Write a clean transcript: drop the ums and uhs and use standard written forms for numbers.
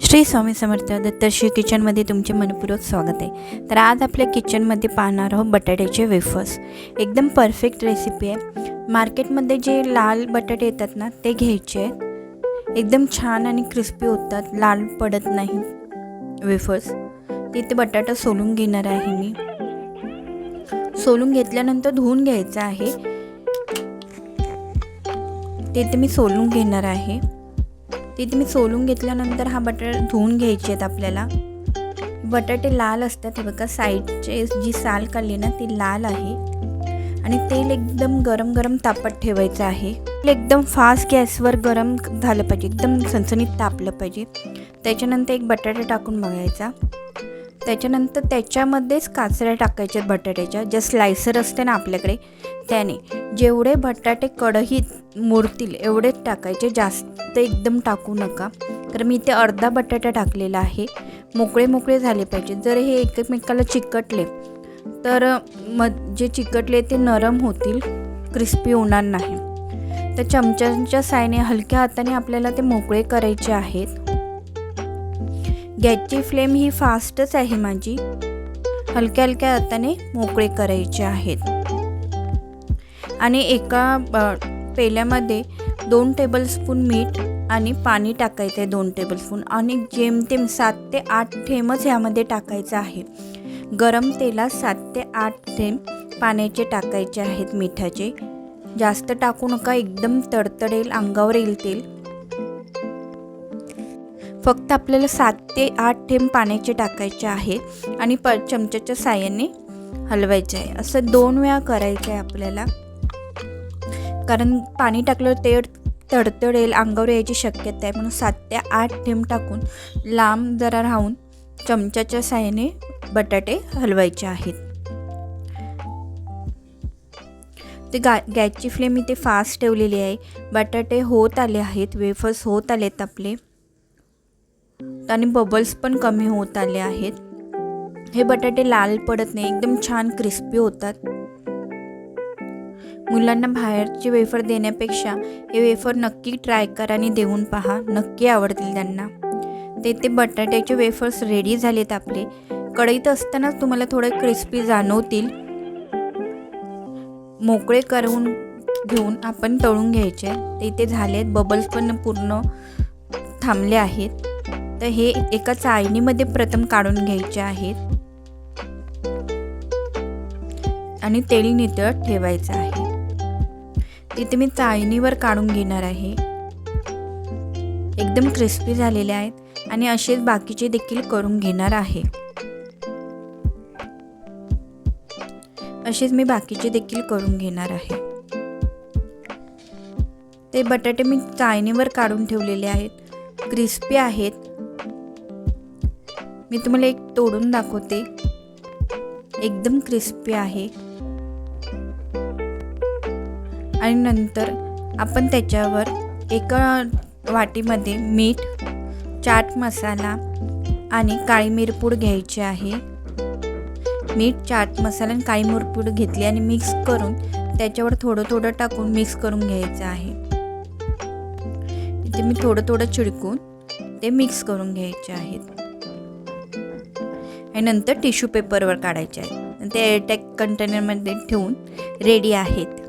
श्री स्वामी समर्थ दत्तश्री किचनमध्ये तुमचे मनपूर्वक स्वागत आहे। तर आज आपल्या किचनमध्ये पाहणार आहोत बटाट्याचे वेफर्स। एकदम परफेक्ट रेसिपी आहे। मार्केटमध्ये जे लाल बटाटे येतात ना ते घ्यायचे आहेत। एकदम छान आणि क्रिस्पी होतात, लाल पडत नाही वेफर्स। तिथे बटाटा सोलून घेणार आहे मी। सोलून घेतल्यानंतर धुवून घ्यायचं आहे। तिथे मी सोलून घेणार आहे। तिथे मी सोलून घेतल्यानंतर हा बटाटा धुवून घ्यायचे आहेत आपल्याला। बटाटे लाल असतात, हे बघा साईडचे जी साल काढली ना ती लाल आहे। आणि तेल एकदम गरम गरम तापत ठेवायचं आहे। एकदम फास्ट गॅसवर गरम झालं पाहिजे, एकदम सणसणीत तापलं पाहिजे। त्याच्यानंतर एक बटाटा टाकून बघायचा। त्याच्यानंतर त्याच्यामध्येच काचऱ्या टाकायच्या बटाट्याच्या, जे स्लायसर असते ना आपल्याकडे त्याने जेवढे बटाटे कढईत मुरतील एवढेच टाकायचे, जास्त एकदम टाकू नका। तर मी इथे अर्धा बटाटा टाकलेला आहे। मोकळे मोकळे झाले पाहिजे। जर हे एकमेकाला चिकटले तर जे चिकटले ते नरम होतील, क्रिस्पी होणार नाही। तर चमच्याच्या साहाय्याने हलक्या हाताने आपल्याला ते मोकळे करायचे आहेत। गॅसची फ्लेम ही फास्टच आहे माझी। हलक्या हलक्या हाताने मोकळे करायचे आहेत। आणि एका पेल्यामध्ये 2 टेबलस्पून मीठ आणि पाणी टाकायचे आहे, 2 टेबलस्पून। आणि जेमतेम 7 ते 8 थेंबच ह्यामध्ये टाकायचं आहे। गरम तेलात 7 ते 8 थेंब पाण्याचे टाकायचे आहेत, मिठाचे। जास्त टाकू नका, एकदम तडतडेल, अंगावर येईल तेल। फक्त आपल्याला 7 ते 8 थेंब पाण्याचे टाकायचे आहे आणि चमच्याच्या साहाय्याने हलवायचे आहे। असं 2 वेळा करायचं आहे आपल्याला, कारण पाणी टाकल्यावर ते तडतडेल, अंगावर यायची शक्यता आहे। म्हणून 7 ते 8 थेंब टाकून लांब जरा राहून चमच्याच्या साहाय्याने बटाटे हलवायचे आहेत। ते गॅसची फ्लेम इथे फास्ट ठेवलेली आहे। बटाटे होत आले आहेत, वेफर्स होत आलेत आपले, आणि बबल्स पण कमी होत आले आहेत। हे बटाटे लाल पडत नाही, एकदम छान क्रिस्पी होतात। मुलांना बाहेरचे वेफर देण्यापेक्षा हे वेफर नक्की ट्राय करा आणि देऊन पहा, नक्की आवडतील त्यांना। ते बटाट्याचे वेफर्स रेडी झालेत आपले। कढईत असतानाच तुम्हाला थोडे क्रिस्पी जाणवतील। मोकळे करून घेऊन आपण तळून घ्यायचे। ते इथे झालेत, बबल्स पण पूर्ण थांबले आहेत। तर हे एका चाळणीमध्ये प्रथम काढून घ्यायचे आहेत आणि तेल नितळत ठेवायचं आहे। तिथे मी चाळणीवर काढून घेणार आहे। एकदम क्रिस्पी झालेले आहेत आणि असेच बाकीचे देखील करून घेणार आहे। असेच मी बाकीचे देखील करून घेणार आहे। ते बटाटे मी चाळणीवर काढून ठेवलेले आहेत, क्रिस्पी आहेत। मी तुम्हाला एक तोडून दाखवते, एकदम क्रिस्पी आहे। आणि नंतर आपण त्याच्यावर एका वाटीमध्ये मीठ, चाट मसाला आणि काळी मिरपूड घ्यायची आहे। मीठ, चाट मसाला आणि काळी मिरपूड घेतली आणि मिक्स करून त्याच्यावर थोडं थोडं टाकून मिक्स करून घ्यायचं आहे। इथे मी थोडं थोडं चिडकून ते मिक्स करून घ्यायचे आहेत आणि नंतर टिश्यू पेपरवर काढायचे आहेत। ते एअरटाईट कंटेनरमध्ये ठेवून रेडी आहेत।